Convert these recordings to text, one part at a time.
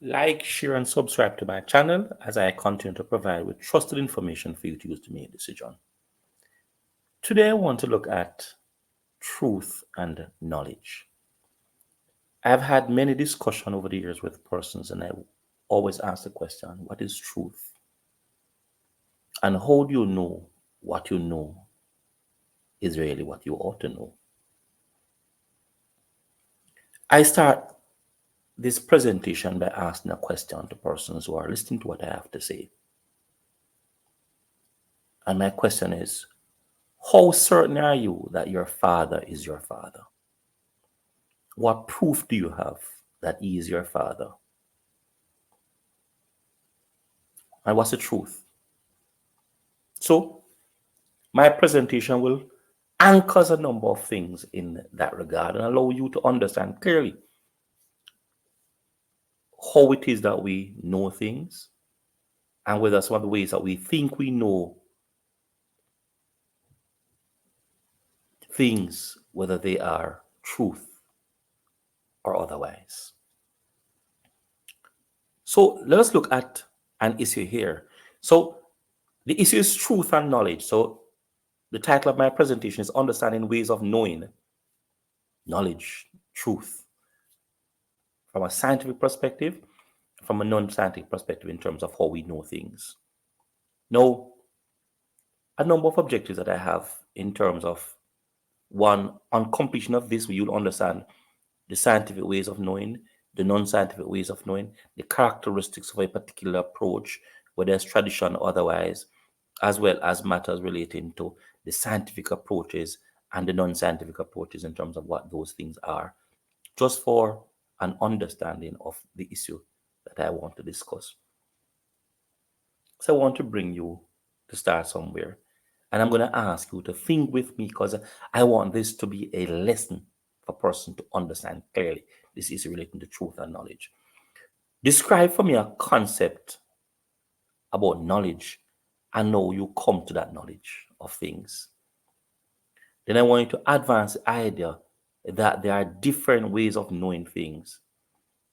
Like, share, and subscribe to my channel as I continue to provide with trusted information for you to use to make a decision. Today, I want to look at truth and knowledge. I've had many discussions over the years with persons, and I always ask the question, what is truth? And how do you know what you know is really what you ought to know? I start this presentation by asking a question to persons who are listening to what I have to say. And my question is, how certain are you that your father is your father? What proof do you have that he is your father? And what's the truth? So, my presentation will anchor a number of things in that regard and allow you to understand clearly how it is that we know things and whether some of the ways that we think we know things, whether they are truth or otherwise. So let us look at an issue here. So the issue is truth and knowledge. So the title of my presentation is Understanding Ways of Knowing Knowledge, Truth, from a scientific perspective, from a non-scientific perspective in terms of how we know things. Now, a number of objectives that I have in terms of one, on completion of this, you'll understand the scientific ways of knowing, the non-scientific ways of knowing, the characteristics of a particular approach, whether it's tradition or otherwise, as well as matters relating to the scientific approaches and the non-scientific approaches in terms of what those things are, just for an understanding of the issue that I want to discuss. So I want to bring you to start somewhere. And I'm going to ask you to think with me because I want this to be a lesson for a person to understand clearly. This is relating to truth and knowledge. Describe for me a concept about knowledge and how you come to that knowledge of things. Then I want you to advance the idea that there are different ways of knowing things.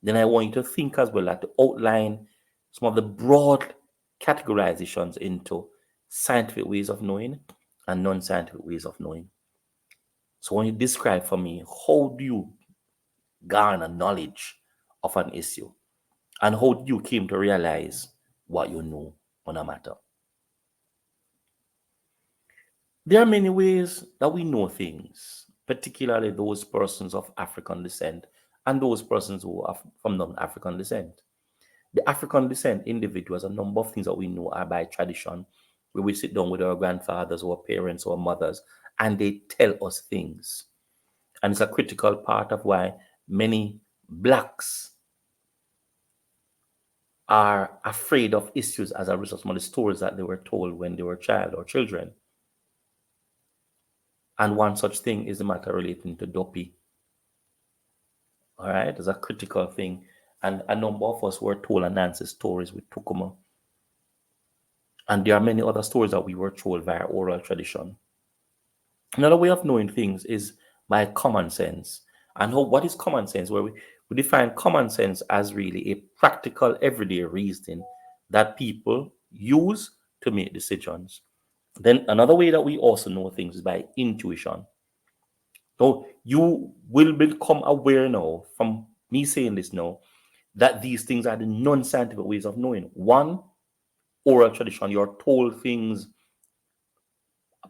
Then I want you to think as well, like to outline some of the broad categorizations into scientific ways of knowing and non-scientific ways of knowing. So when you describe for me, how do you garner knowledge of an issue? And how do you came to realize what you know on a matter? There are many ways that we know things, particularly those persons of African descent and those persons who are from non-African descent. The African descent individuals, a number of things that we know are by tradition, where we sit down with our grandfathers or parents or mothers, and they tell us things. And it's a critical part of why many blacks are afraid of issues as a result of some of the stories that they were told when they were child or children. And one such thing is the matter relating to Dopey. All right, it's a critical thing. And a number of us were told Anansi's stories with Tukuma. And there are many other stories that we were told via oral tradition. Another way of knowing things is by common sense. And what is common sense? Where we define common sense as really a practical, everyday reasoning that people use to make decisions. Then another way that we also know things is by intuition. So you will become aware now from me saying this now that these things are the non-scientific ways of knowing. One, oral tradition, you're told things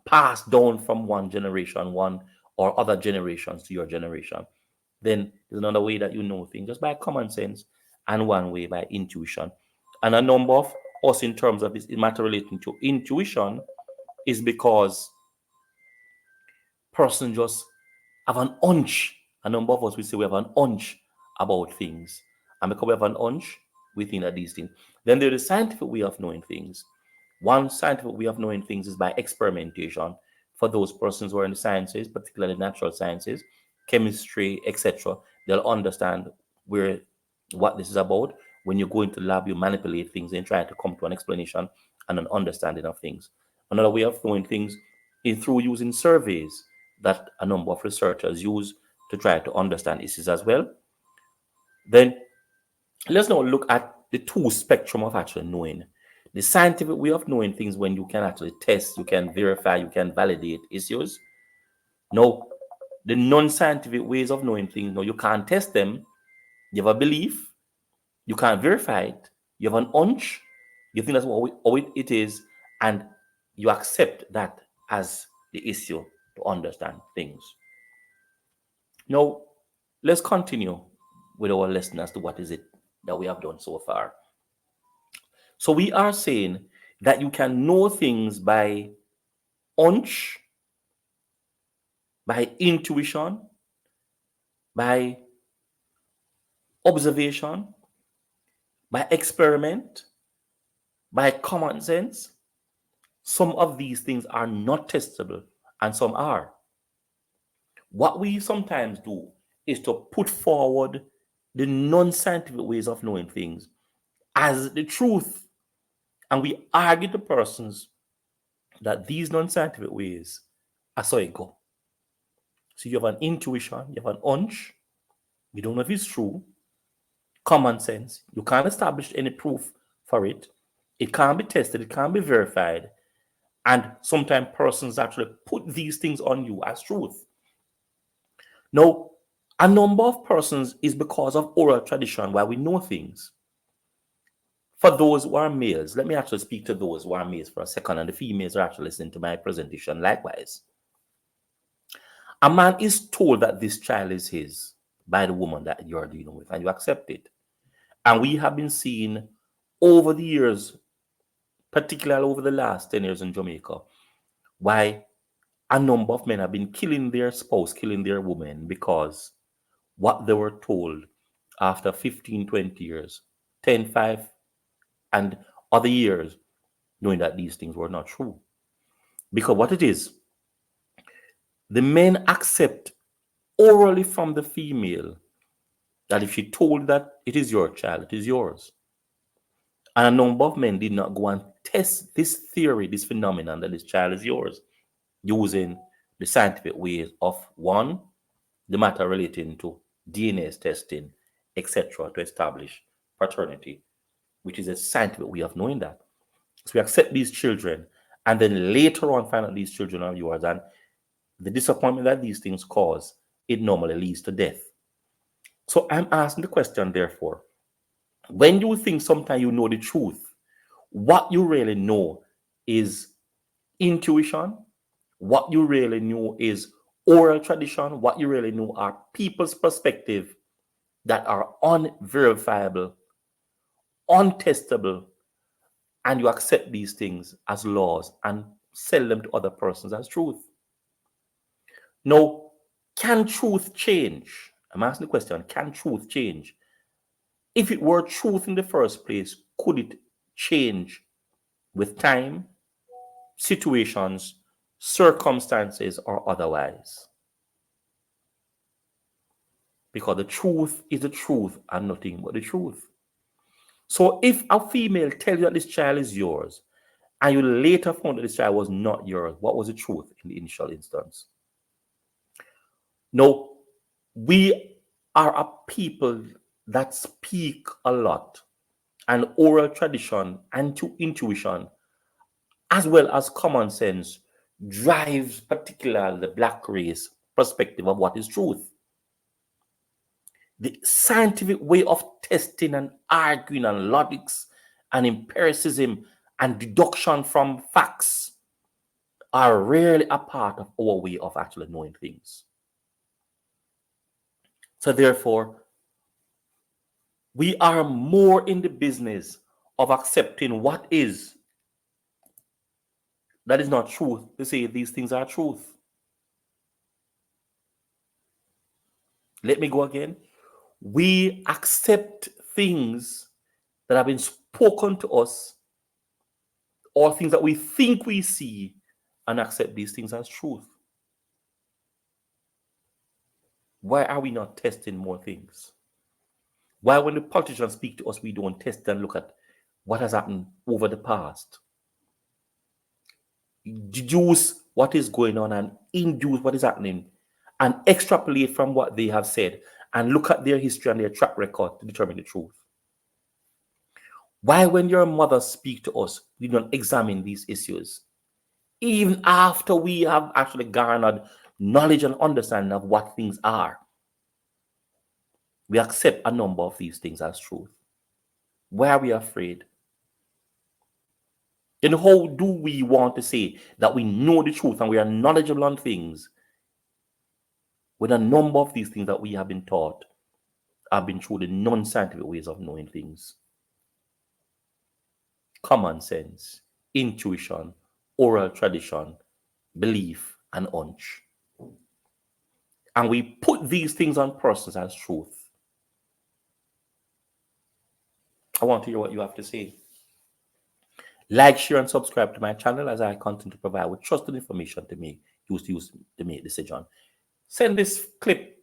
passed down from one generation, one or other generations to your generation. Then there's another way that you know things just by common sense, and one way by intuition. And a number of us, in terms of this matter relating to intuition, is because person just have an hunch. A number of us we say we have an hunch about things. And because we have an hunch, we think that these things. Then there's a scientific way of knowing things. One scientific way of knowing things is by experimentation. For those persons who are in the sciences, particularly natural sciences, chemistry, etc., they'll understand where what this is about. When you go into the lab, you manipulate things and try to come to an explanation and an understanding of things. Another way of knowing things is through using surveys that a number of researchers use to try to understand issues as well. Then Let's now look at the two spectrum of actually knowing. The scientific way of knowing things, when you can actually test, you can verify, you can validate issues. No, the non-scientific ways of knowing things, no, you can't test them. You have a belief, you can't verify it, you have an hunch, you think that's how it is, and you accept that as the issue to understand things. Now, let's continue with our lesson as to what is it that we have done so far. So we are saying that you can know things by hunch, by intuition, by observation, by experiment, by common sense. Some of these things are not testable and some are. What we sometimes do is to put forward the non-scientific ways of knowing things as the truth. And we argue to persons that these non-scientific ways are so it go. So you have an intuition, you have an hunch, you don't know if it's true, common sense, you can't establish any proof for it, it can't be tested, it can't be verified, and sometimes persons actually put these things on you as truth. Now, a number of persons is because of oral tradition why we know things. For those who are males, let me actually speak to those who are males for a second, and the females are actually listening to my presentation likewise. A man is told that this child is his by the woman that you're dealing with, and you accept it. And we have been seeing over the years, particularly over the last 10 years in Jamaica, why a number of men have been killing their spouse, killing their woman, because what they were told after 15, 20 years, 10, 5, and other years, knowing that these things were not true. Because what it is, the men accept orally from the female that if she told that it is your child, it is yours. And a number of men did not go and test this theory, this phenomenon that this child is yours, using the scientific ways of one, the matter relating to DNA testing, etc., to establish paternity, which is a scientific way of knowing that. So we accept these children, and then later on find out these children are yours, and the disappointment that these things cause, it normally leads to death. So I'm asking the question, therefore, when you think sometimes you know the truth, what you really know is intuition, what you really know is oral tradition, what you really know are people's perspective that are unverifiable, untestable, and you accept these things as laws and sell them to other persons as truth. Now, can truth change? I'm asking the question, can truth change? If it were truth in the first place, could it change with time, situations, circumstances, or otherwise? Because the truth is the truth and nothing but the truth. So if a female tells you that this child is yours, and you later found that this child was not yours, what was the truth in the initial instance? No, we are a people that speak a lot, and oral tradition and intuition, as well as common sense, drives particularly the black race perspective of what is truth. The scientific way of testing and arguing and logics and empiricism and deduction from facts are rarely a part of our way of actually knowing things. So therefore, we are more in the business of accepting what is that is not truth to say these things are truth. Let me go again. We accept things that have been spoken to us or things that we think we see and accept these things as truth. Why are we not testing more things? Why, when the politicians speak to us, we don't test and look at what has happened over the past? Deduce what is going on and induce what is happening and extrapolate from what they have said and look at their history and their track record to determine the truth. Why, when your mother speak to us, we don't examine these issues? Even after we have actually garnered knowledge and understanding of what things are, we accept a number of these things as truth. Why are we afraid? And how do we want to say that we know the truth and we are knowledgeable on things when a number of these things that we have been taught have been through the non-scientific ways of knowing things? Common sense, intuition, oral tradition, belief, and hunch. And we put these things on persons as truth. I want to hear what you have to say. Like, share, and subscribe to my channel as I continue to provide with trusted information to use to make decision. Send this clip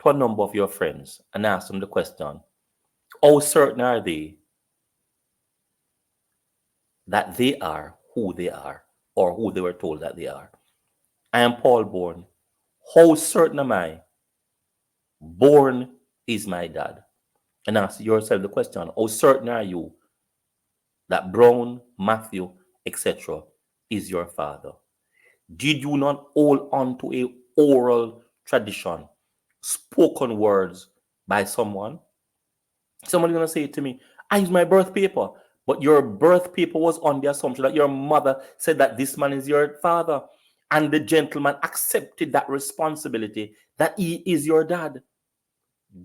to a number of your friends and ask them the question: how certain are they that they are who they are, or who they were told that they are? I am Paul Bourne. How certain am I Bourne is my dad? And ask yourself the question: how certain are you that Brown, Matthew, etc. is your father? Did you not hold on to a oral tradition, spoken words by someone? Somebody's going to say to me, I use my birth paper, but your birth paper was on the assumption that your mother said that this man is your father. And the gentleman accepted that responsibility that he is your dad.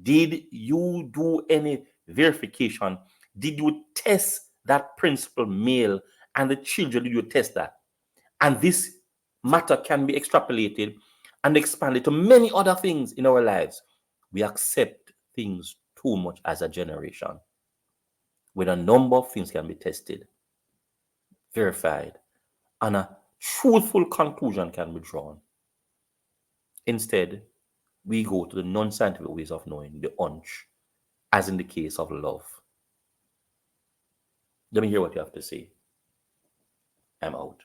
Did you do any verification? Did you test that principal male and the children? Did you test that? And this matter can be extrapolated and expanded to many other things in our lives. We accept things too much as a generation, when a number of things can be tested, verified, and a truthful conclusion can be drawn. Instead, we go to the non-scientific ways of knowing, the hunch, as in the case of love. Let me hear what you have to say. I'm out.